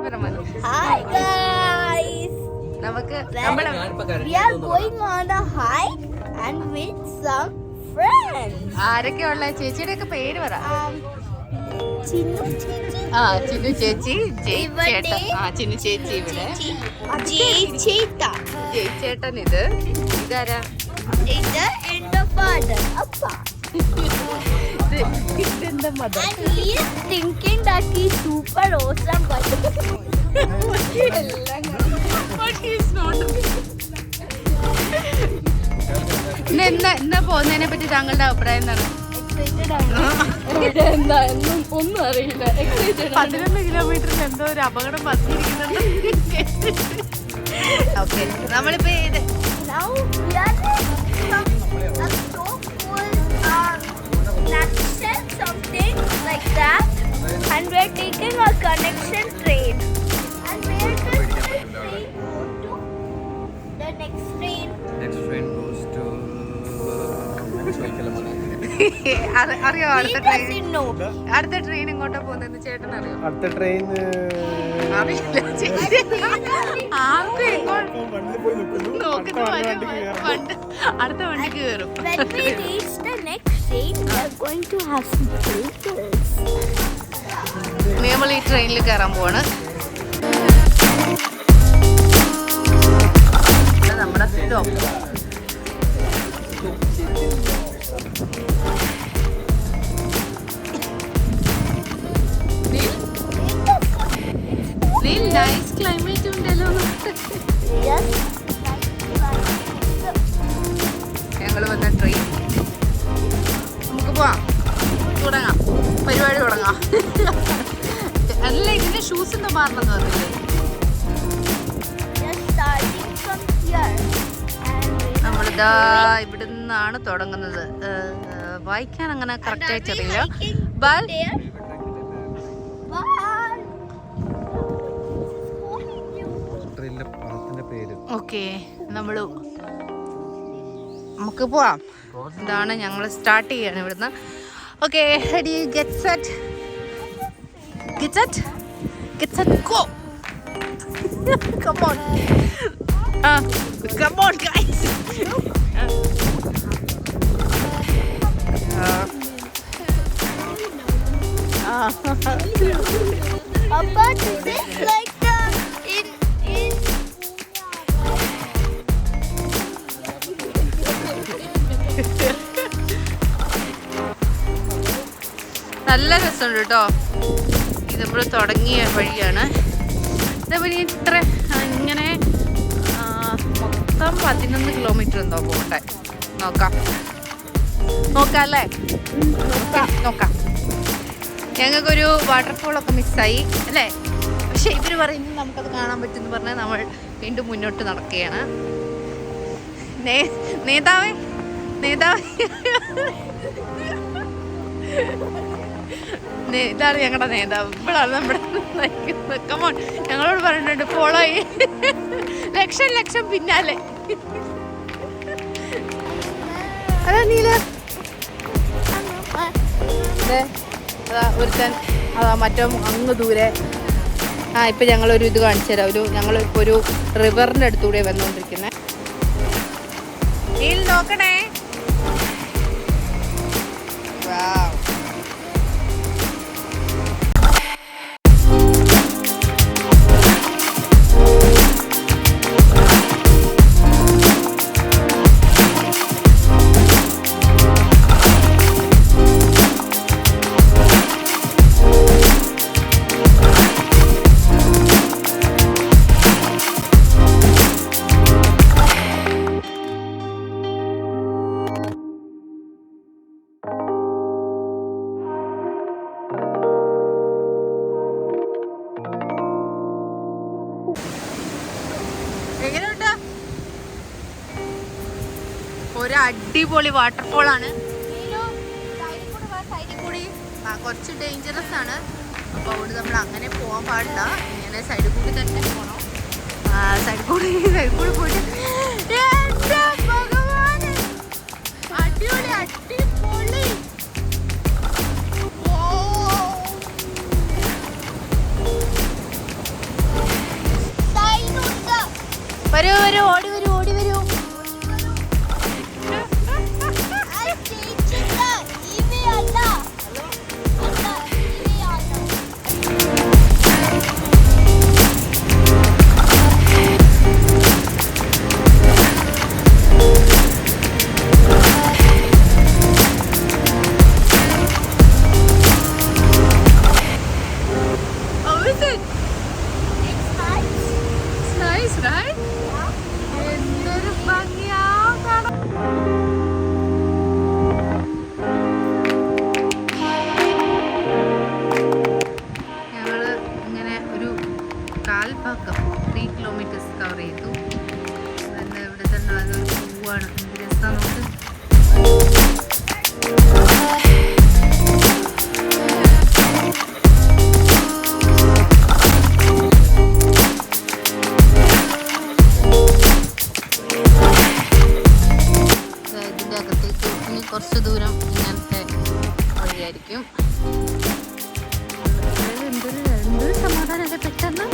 Hi guys. We are going on a hike and with some friends. ആരൊക്കെയുള്ള ചേച്ചിയുടെയൊക്കെ പേര് പറ. ചിന്നു ചേച്ചി. ചിന്നു ചേച്ചി, ജയിച്ചേട്ടൻ. ചിന്നു ചേച്ചി ഇവിടെ. ജയിച്ചേട്ടൻ ഇത്. ഇതാരാ? ഇത് എന്റെ father. അപ്പ. ഇതെന്താ mother? And he is thinking that he is super awesome but എന്നാ പോകുന്നതിനെ പറ്റി താങ്കളുടെ അഭിപ്രായം എന്താണ്? ഒന്നും അറിയില്ല. 11 കിലോമീറ്ററിൽ എന്തോ ഒരു അപകടം പറ്റിയിരിക്കുന്നുണ്ട്. ഓക്കെ, നമ്മളിപ്പോ ഇത് something like that, and we're taking a connection train. And where does this train go to? The next train. Next train goes to അറിയോ? അടുത്ത ട്രെയിൻ എങ്ങോട്ടാ പോകുന്നത് ചേട്ടൻ അറിയോ? അടുത്ത ട്രെയിൻ അറിയില്ല. ആർക്കും അടുത്ത വണ്ടിക്ക് കയറും. When we reach the next train, we are going to have some pictures. നമ്മൾ ഈ ട്രെയിനിൽ കയറാൻ പോവാണ്. നമ്മുടെ സ്റ്റോപ്പ്. നൈസ് ക്ലൈമറ്റ് ഉണ്ടല്ലോ. ഞങ്ങൾ വന്ന ട്രെയിൻ. നമുക്ക് പോവാം, തുടങ്ങാം, പരിപാടി തുടങ്ങാം. അല്ല, ഇതിന്റെ ഷൂസ് എന്തോ മാറണമെന്ന് പറഞ്ഞില്ലേ? നമ്മളിതാ ഇവിടെ നിന്നാണ് തുടങ്ങുന്നത്. വായിക്കാൻ അങ്ങനെ കറക്റ്റ് ആയിട്ട് അറിയില്ല. ഓക്കെ, നമുക്ക് പോവാം. ഇതാണ് ഞങ്ങൾ സ്റ്റാർട്ട് ചെയ്യാണ് ഇവിടുന്ന്. Okay, ready, get set, get set, get set, go. Come on. Come on guys. Papa, this is like the in നല്ല രസമുണ്ട് കേട്ടോ. ഇത് നമ്മൾ തുടങ്ങിയ വഴിയാണ്. ഇതേപോലെ ഇത്ര ഇങ്ങനെ മൊത്തം 11 കിലോമീറ്റർ എന്തോ പോകട്ടെ. നോക്കാം അല്ലേ? നോക്കാം. ഞങ്ങൾക്കൊരു വാട്ടർഫോളൊക്കെ മിസ്സായി അല്ലേ? പക്ഷെ ഇവർ പറയുന്നത് നമുക്കത് കാണാൻ പറ്റുമെന്ന് പറഞ്ഞാൽ നമ്മൾ വീണ്ടും മുന്നോട്ട് നടക്കുകയാണ്. നേതാവേ ഇതാണ് ഞങ്ങളുടെ നേതാവ്. ഇപ്പോഴാണ് നമ്മുടെ നയിക്കുന്നത്. കമോൺ, ഞങ്ങളോട് പറഞ്ഞിട്ടുണ്ട് ഫോളോ ചെയ്യ്. ലക്ഷം പിന്നാലെ. അതാ നീല, അതാ ഒരുത്തൻ, അതാ മറ്റോ അങ്ങ് ദൂരെ. ഇപ്പം ഞങ്ങളൊരു ഇത് കാണിച്ചു തരാം. ഞങ്ങളിപ്പോൾ ഒരു റിവറിൻ്റെ അടുത്തൂടെ വന്നുകൊണ്ടിരിക്കുന്നത്. നീൽ നോക്കണേ. വാവ്. ഒരു അടിപൊളി വാട്ടർഫോളാണ്. കുറച്ച് ഡേഞ്ചറസ് ആണ്. അപ്പോൾ അതുകൊണ്ട് നമ്മൾ അങ്ങനെ പോകാൻ പാടില്ല. ഇങ്ങനെ സൈഡിൽ കൂടി തന്നെ പോകണം. സൈഡിൽ കൂടി പോയിട്ട് ഭഗവാന് അടിപൊളി അടിപൊളി. വരൂ വരൂ ഓടി വരൂ ഓടി വരൂ. കുറച്ച് ദൂരം ഇങ്ങനത്തെ വഴിയായിരിക്കും. എന്തൊരു സമാധാനമല്ലേ പെട്ടെന്ന്.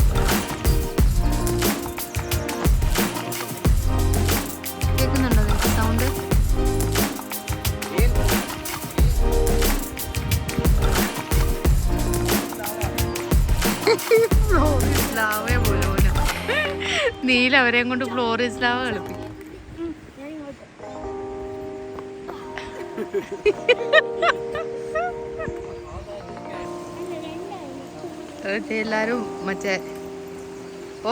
കേൾക്കുന്നുണ്ടോ നിങ്ങൾക്ക് സൗണ്ട്? ഫ്ലോറിസ് ലാവ പോലെ നീല അവരെയും കൊണ്ട് ഫ്ലോറിസ് ലാവ കളിപ്പിക്കും. എല്ലാരും മറ്റേ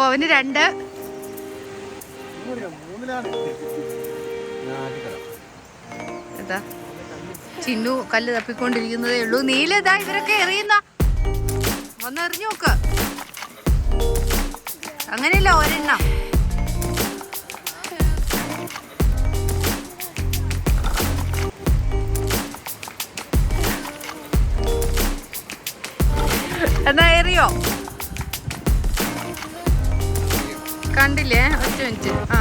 അവന് 2 എന്താ ചിന്നു കല്ല് തപ്പിക്കൊണ്ടിരിക്കുന്നതേ ഉള്ളൂ. നീലതാ ഇവരൊക്കെ എറിയുന്ന ഒന്ന് എറിഞ്ഞു നോക്ക്. അങ്ങനെയല്ല ഒരെണ്ണം. എന്നാ എറിയോ? കണ്ടില്ലേ? ഒറ്റ മിനിറ്റ്. ആ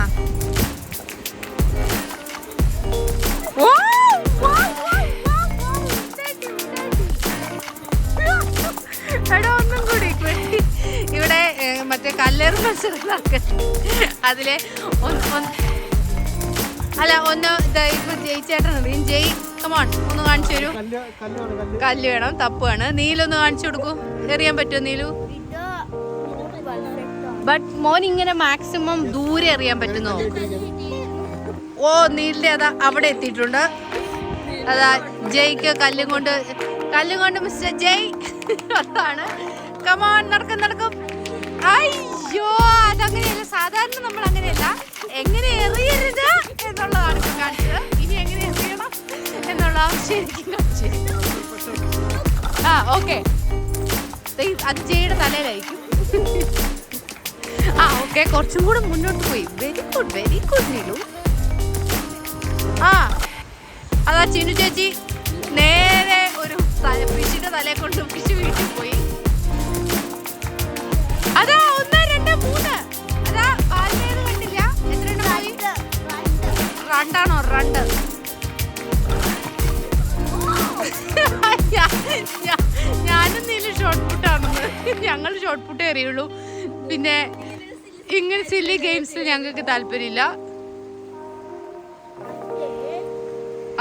എടാ ഒന്നും കൂടി ഇവിടെ മറ്റേ കല്ലേറ് മത്സരം നടക്കട്ടെ. അതിലെ അല്ല ഒന്ന് ഇപ്പൊ ജയിച്ചേട്ടനുണ്ട്. ജയ് കമോൺ ഒന്ന് കാണിച്ചു തരൂ. കല്ല് വേണം, തപ്പാണ്. നീലൊന്ന് കാണിച്ചു കൊടുക്കൂ. എറിയാൻ പറ്റുമോ നീലു? ബട്ട് മോൻ ഇങ്ങനെ മാക്സിമം ദൂരെ എറിയാൻ പറ്റുന്നോ? ഓ നീലിന്റെ അതാ അവിടെ എത്തിയിട്ടുണ്ട്. അതാ ജയ്ക്ക് കല്ലും കൊണ്ട് മിസ്റ്റർ ജയ് അതാണ്. കമോൺ നടക്കും. അയ്യോ അതങ്ങനെയല്ല. സാധാരണ നമ്മൾ അങ്ങനെയല്ല. എങ്ങനെ എറിയരുത് എന്നുള്ളതാണ് ഇപ്പൊ കാണിച്ചത്. ഇനി എങ്ങനെ എറിയണം എന്നുള്ള ശരിക്കും കാണിച്ചു. ആ ഓക്കെ അത് ജയുടെ തലയിലായിരിക്കും. ആ ഓക്കെ കുറച്ചും കൂടെ മുന്നോട്ട് പോയി. Very good Neelu. ആ അതാ ചിന്നു ചേച്ചി നേരെ ഒരു ഫിഷിന്റെ തലയെ കൊണ്ട് ഫിഷ് വീട്ടിൽ പോയി. അതാ 1 2 3 അതാ പാലിനേത് കണ്ടില്ല. എത്ര എണ്ണം പോയി? 2 ഞാനും നീല ഷോർട്ട് പുട്ടാണെന്ന്. ഞങ്ങൾ ഷോർട്ട് പുട്ടേ എറിയുള്ളൂ. പിന്നെ ഇങ്ങനെ സില്ലി ഗെയിംസ് ഞങ്ങൾക്ക് താല്പര്യമില്ല.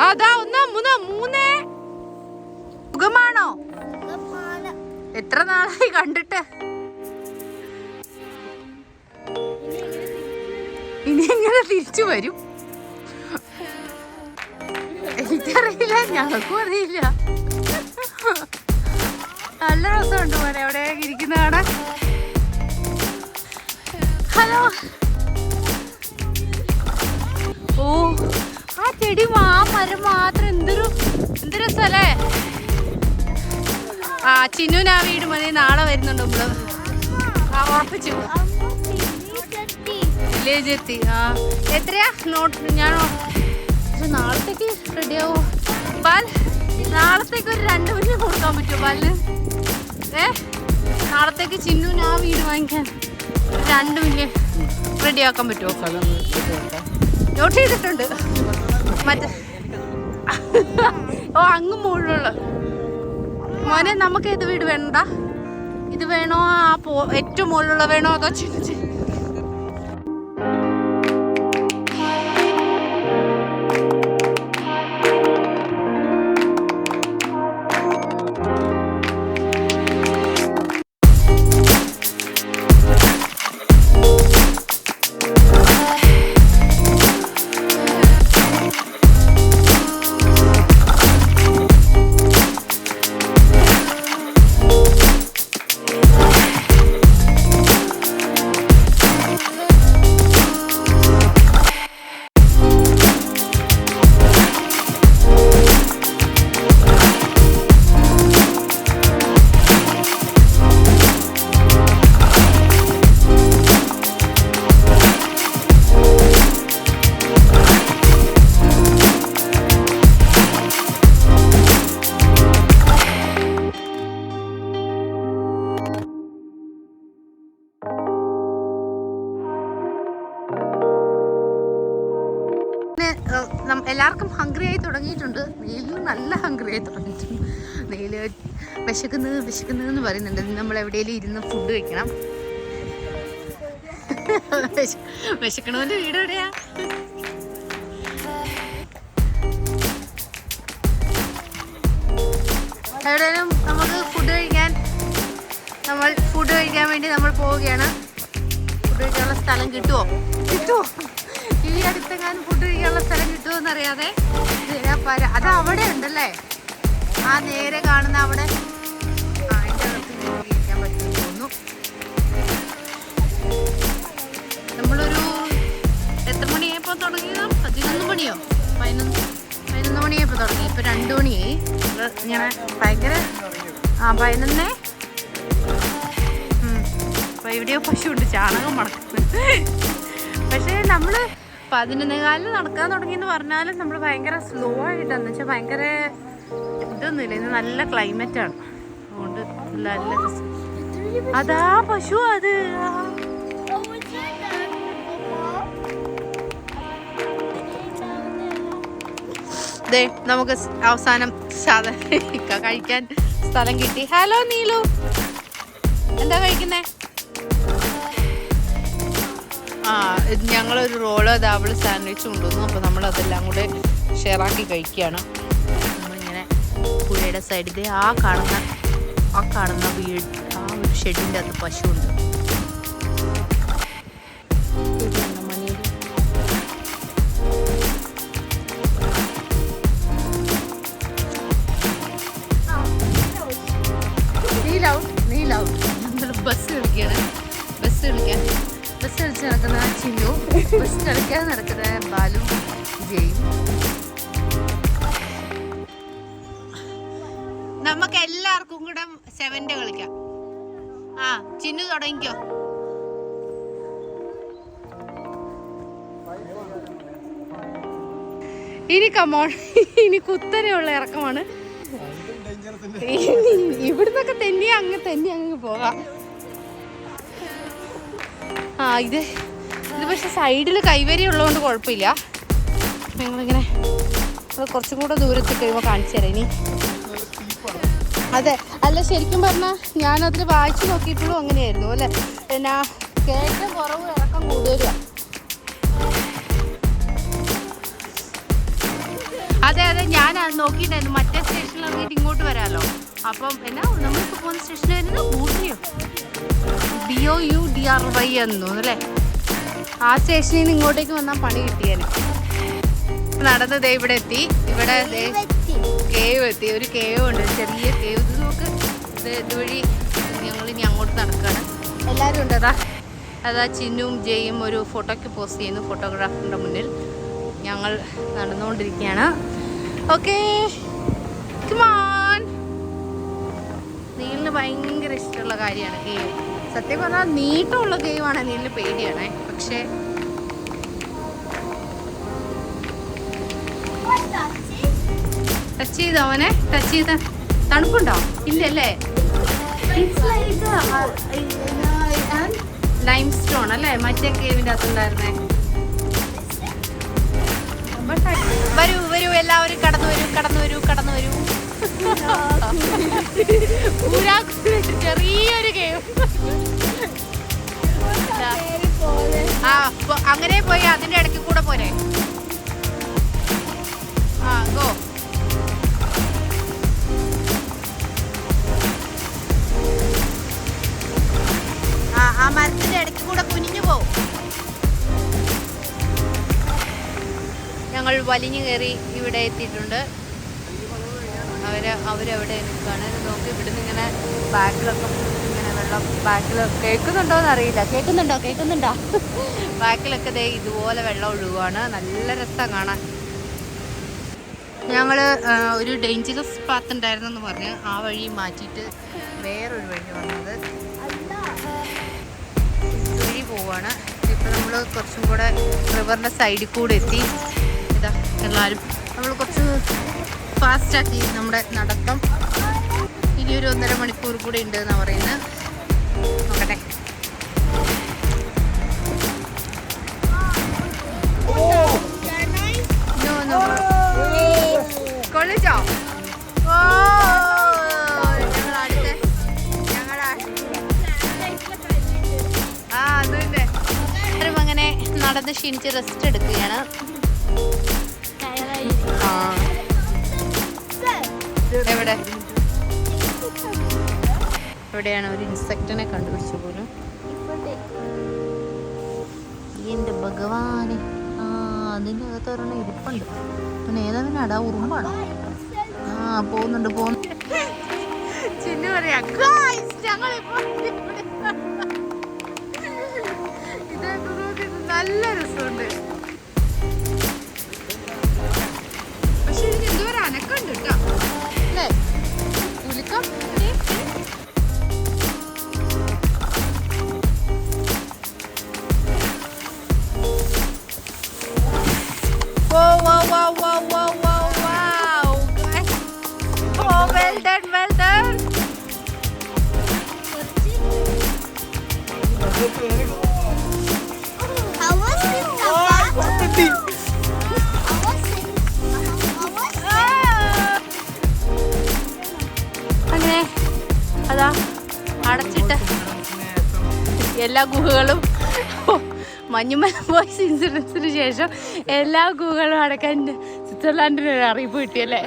അതാ 1 3 സുഖമാണോ? എത്ര നാളായി കണ്ടിട്ട്? ഇനി എങ്ങനെ തിരിച്ചു വരും എനിക്കറിയില്ല, ഞങ്ങൾക്കും അറിയില്ല. നല്ല രസമുണ്ട് പോലെ അവിടെ ഇരിക്കുന്ന കാണാൻ. ഹലോ. ഓ ആ ചെടി മരം മാത്രം എന്തൊരു രസല്ലേ. ആ ചിന്നുവിന് ആ വീട് മതി. നാളെ വരുന്നുണ്ട് നമ്മള്. ആ ഉറപ്പിച്ചു വില്ലേജ് എത്തി. ആ എത്രയാ നോട്ട്? ഞാൻ നാളത്തേക്ക് റെഡിയാവോ? പാൽ നാളത്തേക്ക് ഒരു 2 മില്യൺ കൊടുക്കാൻ പറ്റുമോ പാലിന്? നാളത്തേക്ക് ചിന്നുവിന് ആ വീട് വാങ്ങിക്കാൻ 2 മില്യൺ റെഡിയാക്കാൻ പറ്റുമോ? നോട്ട് ചെയ്തിട്ടുണ്ട്. മറ്റേ ഓ അങ്ങ് മുകളിലുള്ള മോനെ നമുക്ക് ഏത് വീട് വേണ്ട? ഇത് വേണോ? ആ ഏറ്റവും മുകളിലുള്ള വേണോ? അതോ ചിന്നു എല്ലാവർക്കും ഹംഗ്രി ആയി തുടങ്ങിയിട്ടുണ്ട്. നീലിന് നല്ല ഹംഗ്രി ആയി തുടങ്ങിയിട്ടുണ്ട്. നീല് വിശക്കുന്നതെന്ന് പറയുന്നുണ്ട്. നമ്മൾ എവിടെയെങ്കിലും ഇരുന്ന് ഫുഡ് കഴിക്കണം. വിശക്കണവൻ്റെ വീട് എവിടെയാ? എവിടെയും നമുക്ക് ഫുഡ് കഴിക്കാൻ വേണ്ടി നമ്മൾ പോവുകയാണ്. ഫുഡ് കഴിക്കാനുള്ള സ്ഥലം കിട്ടുമോ? ഈ അടുത്തെങ്ങാനും ഫുഡ് കഴിക്കാനുള്ള സ്ഥലം കിട്ടുമോ എന്നറിയാതെ അത് അവിടെ ഉണ്ടല്ലേ, ആ നേരെ കാണുന്ന അവിടെ. അതിൻ്റെ അകത്ത് ഇരിക്കാൻ പറ്റുമെന്ന് തോന്നുന്നു. നമ്മളൊരു എത്ര മണിയായപ്പോൾ തുടങ്ങിയത്? 11 മണിയോ 11 മണിയായപ്പോൾ തുടങ്ങി. ഇപ്പോൾ 2 മണിയായി. ഇങ്ങനെ ഭയങ്കര 11. അപ്പോൾ എവിടെയോ പശുണ്ട് ചാണകം മണക്കുന്നത്. പക്ഷേ നമ്മൾ 11:15 നടക്കാൻ തുടങ്ങിയെന്ന് പറഞ്ഞാലും നമ്മൾ ഭയങ്കര സ്ലോ ആയിട്ടാന്ന് വെച്ചാൽ ഭയങ്കര ഇതൊന്നുമില്ല. ഇന്ന് നല്ല ക്ലൈമറ്റാണ്, അതുകൊണ്ട് നല്ല രസം. അതാ പശു അത്. നമുക്ക് അവസാനം കഴിക്കാൻ സ്ഥലം കിട്ടി. ഹലോ നീലു, എന്താ കഴിക്കുന്നേ? ഞങ്ങളൊരു റോള് അവള് സാൻഡ്വിച്ച് കൊണ്ടുവന്നു. അപ്പോൾ നമ്മളതെല്ലാം കൂടെ ഷെയറാക്കി കഴിക്കുകയാണ്. നമ്മളിങ്ങനെ പുഴയുടെ സൈഡിൽ ആ കാണുന്ന വീട്, ആ ഒരു ഷെഡിൻ്റെ അകത്ത് പശുവുണ്ട്. ബസ് കളിച്ച് നടക്കുന്ന ചിന്നു, ബസ് കളിക്കാതെ നടക്കുന്ന ബാലു, ജയും. നമുക്ക് എല്ലാവർക്കും കൂടെ 7 കളിക്കാം. ചിന്നു തുടങ്ങിക്കോ. ഇനി കമോൺ, ഇനി കുത്തനെയുള്ള ഇറക്കമാണ്. ഇവിടുന്നൊക്കെ തെന്നി അങ്ങ് പോകാം. ഇത് പക്ഷെ സൈഡിൽ കൈവരി ഉള്ളതുകൊണ്ട് കുഴപ്പമില്ല. ഞങ്ങളിങ്ങനെ കുറച്ചും കൂടെ ദൂരത്തിൽ കഴിയുമ്പോൾ കാണിച്ചു തരാം ഇനി. അതെ, അല്ല ശരിക്കും പറഞ്ഞാൽ ഞാനതിൽ വായിച്ചു നോക്കിയപ്പോഴും അങ്ങനെയായിരുന്നു അല്ലേ. പിന്നെ കയറ്റം കുറവ്, ഇറക്കം കൂടുതലാണ്. അതെ, ഞാൻ അത് നോക്കിയിട്ടുണ്ടായിരുന്നു. മറ്റേ സ്റ്റേഷനിൽ ഇറങ്ങിയിട്ട് ഇങ്ങോട്ട് വരാമല്ലോ. അപ്പം നമ്മളിപ്പോൾ പോകുന്ന സ്റ്റേഷനിൽ വരുന്നത് ഊട്ടിയോ BOUDRY എന്ന് തോന്നുന്നു അല്ലേ. ആ സ്റ്റേഷനിൽ നിന്ന് ഇങ്ങോട്ടേക്ക് വന്നാൽ പണി കിട്ടിയാൽ. നടന്നത് ഇവിടെ എത്തി. ഇവിടെ കേവ് എത്തി. ഒരു കേവ് ഉണ്ട്, ചെറിയ കേവ്. ഇത് നോക്ക്, ഇതുവഴി ഞങ്ങളിനി അങ്ങോട്ട് നടക്കുകയാണ്. എല്ലാവരും ഉണ്ട്. അതാ ചിന്നും ജയും ഒരു ഫോട്ടോയ്ക്ക് പോസ്റ്റ് ചെയ്യുന്നു ഫോട്ടോഗ്രാഫറിൻ്റെ മുന്നിൽ. ഞങ്ങൾ നടന്നുകൊണ്ടിരിക്കുകയാണ്. ഓക്കേ, നീലിന് ഭയങ്കര ഇഷ്ടമുള്ള കാര്യമാണ് കേവ്. സത്യം പറഞ്ഞാൽ നീട്ടമുള്ള കേവാണ് നീലിന് പേടിയാണ്. പക്ഷേ ടച്ച് ചെയ്തോ അവനെ? ടച്ച് ചെയ്ത തണുപ്പുണ്ടോ? ഇല്ലല്ലേ. ലൈം സ്റ്റോൺ അല്ലേ മറ്റേ കേവിൻ്റെ അകത്തുണ്ടായിരുന്നേ. വരൂ എല്ലാവരും കടന്നു വരൂ. ചെറിയൊരു കേവ്. അങ്ങനെ പോയി അതിന്റെ ഇടയ്ക്ക് കൂടെ പോരെ. ഗോ. ആ മരത്തിന്റെ ഇടയ്ക്ക് കൂടെ കുനിഞ്ഞു പോവും. ഞങ്ങൾ വലിഞ്ഞു കയറി ഇവിടെ എത്തിയിട്ടുണ്ട്. അവരവിടെ നിൽക്കുകയാണ്. നോക്കി ഇവിടുന്ന് ഇങ്ങനെ ബാക്കിലൊക്കെ ഇങ്ങനെ വെള്ളം ബാക്കിൽ കേൾക്കുന്നുണ്ടോയെന്ന് അറിയില്ല. കേൾക്കുന്നുണ്ടോ? ബാക്കിലൊക്കെ ദേ ഇതുപോലെ വെള്ളം ഒഴുകുകയാണ്. നല്ല രസം കാണാൻ. ഞങ്ങൾ ഒരു ഡേഞ്ചറസ് പാത്ത് ഉണ്ടായിരുന്നെന്ന് പറഞ്ഞ് ആ വഴി മാറ്റിയിട്ട് വേറൊരു വഴി വന്നത്. ഇതുവഴി പോവാണ്. ഇപ്പം നമ്മൾ കുറച്ചും കൂടെ റിവറിൻ്റെ സൈഡിൽ കൂടെ എത്തി. ഇതാ എല്ലാവരും നമ്മൾ കുറച്ച് ഫാസ്റ്റാക്കി നമ്മുടെ നടത്തം. ഇനി ഒരു 1.5 മണിക്കൂർ കൂടെ ഉണ്ട് എന്നാണ് പറയുന്നത്. നോക്കട്ടെ. No. നടന്ന് ക്ഷീണിച്ച് റെസ്റ്റ് എടുക്കുകയാണ്. ആ എവിടെ എവിടെയാണ് ഒരു ഇൻസെക്റ്റിനെ കണ്ടുപിടിച്ചു പോലും. എൻ്റെ ഭഗവാനെ, ആ അതിൻ്റെ അകത്ത് ഒരെണ്ണം ഇരിപ്പുണ്ട്. പിന്നെ ഏതാ ഉറുമ്പാണോ? ആ പോകുന്നുണ്ട്. ചിന്നു പറയാ നല്ല രസമുണ്ട്. പക്ഷെ ഇതിന് എന്തോരം അനക്കുണ്ട് കേട്ടോ അല്ലേ? ഉലിക്കം അങ്ങനെ അതാ അടച്ചിട്ട് എല്ലാ ഗുഹകളും മഞ്ഞുമല ബോയ്സ് ഇൻസിഡൻസിന് ശേഷം എല്ലാ ഗുഹകളും അടക്കാൻ സ്വിറ്റ്സർലാൻഡിന് ഒരു അറിയിപ്പ് കിട്ടിയല്ലേ?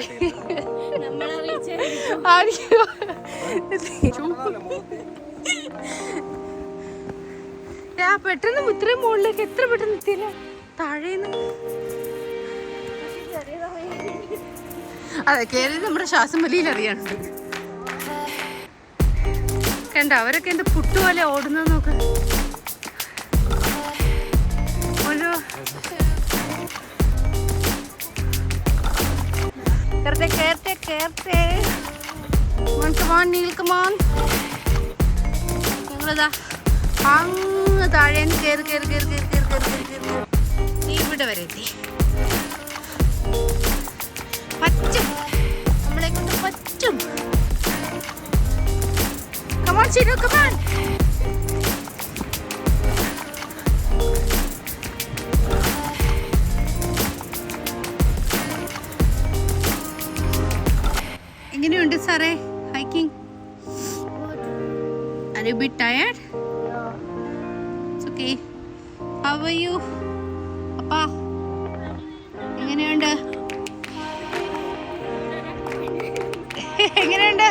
പെട്ടെന്ന് ഇത്രയും മുകളിലേക്ക് എത്ര പെട്ടെന്ന് എത്തിയില്ല. താഴേന്ന് അതെ കേരള നമ്മുടെ ശ്വാസം വലിയിൽ അറിയാനുണ്ട്. കണ്ട അവരൊക്കെ എന്ത് പുട്ടുപോലെ ഓടുന്നത് നോക്ക്. ഒരു ഞങ്ങളിതാ അങ്ങ് താഴേന്ന് കയറി ഇവിടെ വരെ എത്തി. പറ്റും, നമ്മളെ കൊണ്ട് പറ്റും. Come on, Chino, come on. എങ്ങനെയുണ്ട് സാറേ hiking? Are you a bit tired? Yeah. It's okay. How are you? അപ്പാ എങ്ങനെയുണ്ട്? എങ്ങനെയുണ്ട്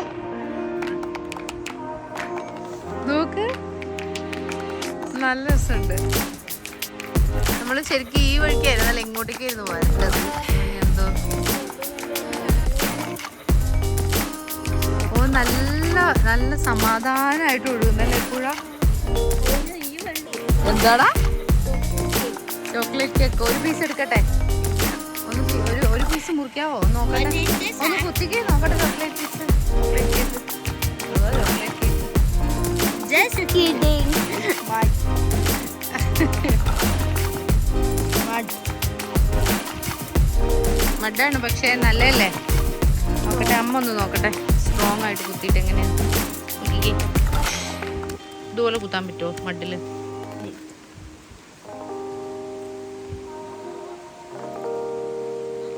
നോക്ക്. നല്ല രസമുണ്ട്. നമ്മൾ ശരിക്കും ഈ വഴിക്കായിരുന്നു അല്ല ഇങ്ങോട്ടേക്കായിരുന്നു വരേണ്ടത്. എന്തോ ഓ നല്ല നല്ല സമാധാനമായിട്ട് ഒഴുകുന്നല്ലേ പുഴ. എന്താടാ ചോക്ലേറ്റ് കേക്ക്? ഒരു പീസ് എടുക്കട്ടെ? ഒരു പീസ് മുറിക്കാവോ? നോക്കട്ടെ, ഒന്ന് കുത്തിക്കേ നോക്കട്ടെ. Chocolate piece, chocolate cake. Just kidding. മഡാണ് പക്ഷേ നല്ലതല്ലേ? നോക്കട്ടെ, അമ്മ ഒന്ന് നോക്കട്ടെ. സ്ട്രോങ് ആയിട്ട് കുത്തിയിട്ട് എങ്ങനെയാ ഇതുപോലെ കുത്താൻ പറ്റുമോ മഡില്?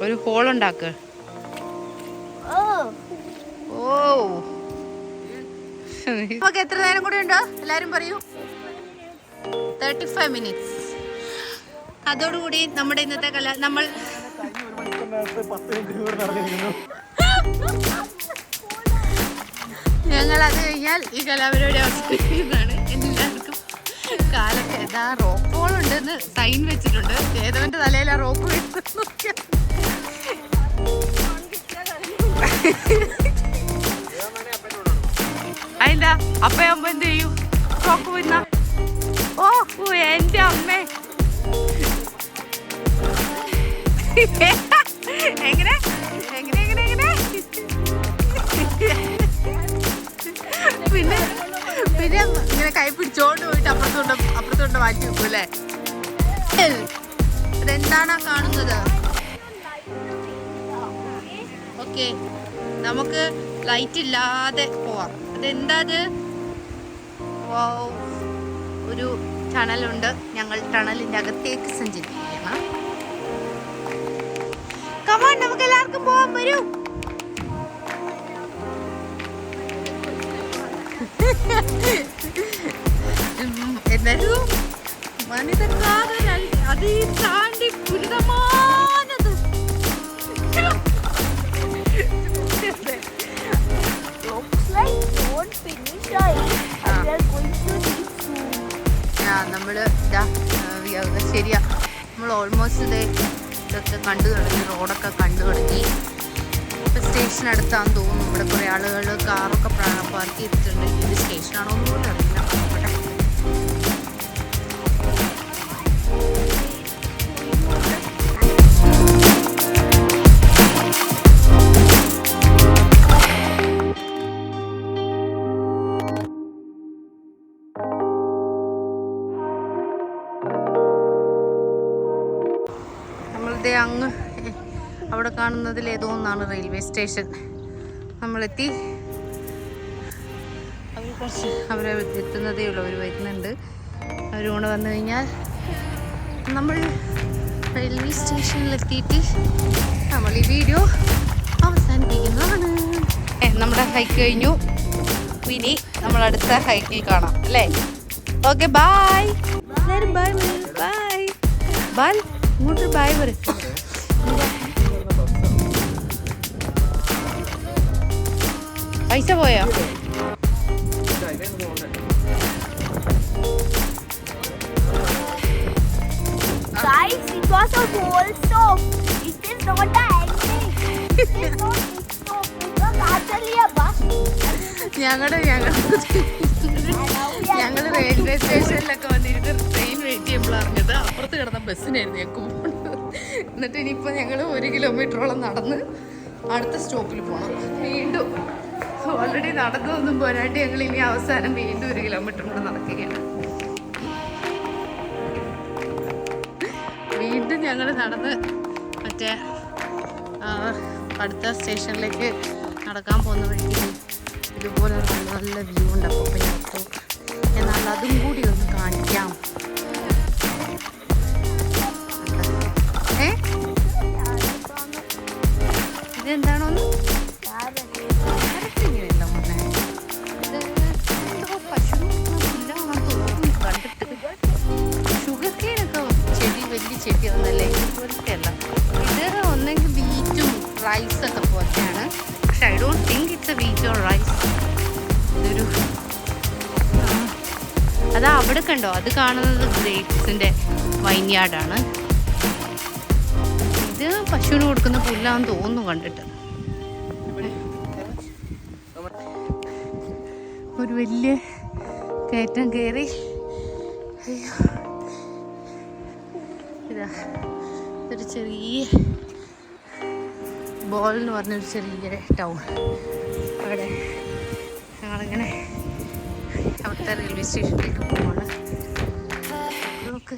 ഒരു ഹോൾ ഉണ്ടാക്കുക. ഓ നമുക്ക് എത്ര നേരം കൂടെ ഉണ്ടോ എല്ലാരും പറയൂ? 35 minutes. അതോടുകൂടി നമ്മുടെ ഇന്നത്തെ കല നമ്മൾ ഞങ്ങൾ അത് കഴിഞ്ഞാൽ ഈ കലാപരിപാടി അവസാനിക്കുന്നതാണ്. എല്ലാവർക്കും കാലൊക്കെ ഇതാ റോപ്പ് ഹോൾ ഉണ്ടെന്ന് സൈൻ വെച്ചിട്ടുണ്ട്. ഏതവന്റെ തലയിൽ ആ റോപ്പ് വെച്ച് നോക്കിയാൽ അതിന്റെ അപ്പയാകുമ്പോ എന്ത് ചെയ്യും? റോപ്പ് പോയിന്ന ഓ എന്റെ അമ്മേ എങ്ങനെ എങ്ങനെ എങ്ങനെ എങ്ങനെ പിന്നെ പിന്നെ ഇങ്ങനെ കൈ പിടിച്ചോണ്ട് പോയിട്ട് അപ്പുറത്തോണ്ട് മാറ്റി വെക്കും അല്ലേ? അതെന്താണ് കാണുന്നത്? ഓക്കെ, നമുക്ക് ലൈറ്റ് ഇല്ലാതെ പോവാം. അതെന്താ അത്? ഒരു ടണലുണ്ട്. ഞങ്ങൾ ടണലിന്റെ അകത്തേക്ക് സഞ്ചരിക്കുകയാണ്. കമോൺ, നമുക്ക് എല്ലാവർക്കും പോവാൻ. വരൂ. എന്നൊരു മനിതക്കാരൻ അത് താണ്ടി പുരിതമാനത്. Looks like don't finish and we are going to reach soon. നമ്മള് ശരിയാ, നമ്മൾ ഓൾമോസ്റ്റ് ഇതൊക്കെ കണ്ടു തുടങ്ങി, റോഡൊക്കെ കണ്ടു തുടങ്ങി. ഇപ്പം സ്റ്റേഷൻ അടുത്താന്ന് തോന്നുന്നു. ഇവിടെ കുറേ ആളുകൾ കാറൊക്കെ പാർക്ക് ചെയ്തിട്ടുണ്ട്. ഇത് സ്റ്റേഷനാണോ എന്ന് പോലും അറിയില്ല. ഇവിടെ അങ്ങ് അവിടെ കാണുന്നതിൽ ഏതോ ഒന്നാണ് റെയിൽവേ സ്റ്റേഷൻ. നമ്മളെത്തി. അവരെ എത്തുന്നതേ ഉള്ളൂ. അവർ വരുന്നുണ്ട്. അവർ കൂടെ വന്നു കഴിഞ്ഞാൽ നമ്മൾ റെയിൽവേ സ്റ്റേഷനിലെത്തിയിട്ട് നമ്മൾ ഈ വീഡിയോ അവസാനിപ്പിക്കുന്നതാണ്. നമ്മുടെ ഹൈക്ക് കഴിഞ്ഞു. ഇനി നമ്മൾ അടുത്ത ഹൈക്കിൽ കാണാം അല്ലേ? Okay, bye bye bye bye. ഇങ്ങോട്ട് ബൈ പറയും. പൈസ പോയോ? Guys, it was a whole stop. It is not a ending. It is not a stop. It was actually a bus. ഞങ്ങള് റെയിൽവേ സ്റ്റേഷനിലൊക്കെ വന്നിട്ട് ട്രെയിൻ വെയിറ്റ് ചെയ്യുമ്പോൾ അറിഞ്ഞത് അപ്പുറത്ത് കിടന്ന ബസ്സിനായിരുന്നു ഞങ്ങൾക്ക് പോകുന്നത്. എന്നിട്ട് ഇനിയിപ്പോൾ ഞങ്ങൾ 1 കിലോമീറ്ററോളം നടന്ന് അടുത്ത സ്റ്റോപ്പിൽ പോകണം. വീണ്ടും ഓൾറെഡി നടന്നൊന്നും പോരാട്ടി ഞങ്ങൾ ഇനി അവസാനം വീണ്ടും 1 കിലോമീറ്റർ കൂടെ നടക്കുകയാണ്. വീണ്ടും ഞങ്ങൾ നടന്ന് മറ്റേ അടുത്ത സ്റ്റേഷനിലേക്ക് നടക്കാൻ പോകുന്ന വഴിക്ക് ഇതുപോലെ നല്ല നല്ല വ്യൂ ഉണ്ട്. അപ്പോൾ ഞങ്ങൾക്ക് എന്നാൽ അതും കൂടി ഒന്ന് കാണിക്കാം. ഇതെന്താണോന്ന് ഇല്ല മോനെ. ഇത് എന്തോ പശു കണ്ടിട്ട് ഷുഗർ കെയിനൊക്കെ ചെടി, വലിയ ചെടിയൊന്നല്ലേ, ഇതുപോലത്തെ അല്ല. ഇത് ഒന്നെങ്കിൽ വീറ്റും റൈസൊക്കെ പോലെയാണ്. പക്ഷെ I don't think it's a wheat or rice. ഇതൊരു അതാ അവിടെ കണ്ടോ, അത് കാണുന്നത് ഗ്രേപ്സിൻ്റെ വൈൻയാർഡാണ്. ഇത് പശുവിന് കൊടുക്കുന്ന പുല്ലാന്ന് തോന്നുന്നു കണ്ടിട്ട്. ഒരു വലിയ കയറ്റം കയറി. ഇതാ ഒരു ചെറിയ ബോൾ എന്ന് പറഞ്ഞൊരു ചെറിയ ടൗൺ. അവിടെ ഞങ്ങളിങ്ങനെ അവിടുത്തെ റെയിൽവേ സ്റ്റേഷനിലേക്ക് പോവാണ്. നമുക്ക്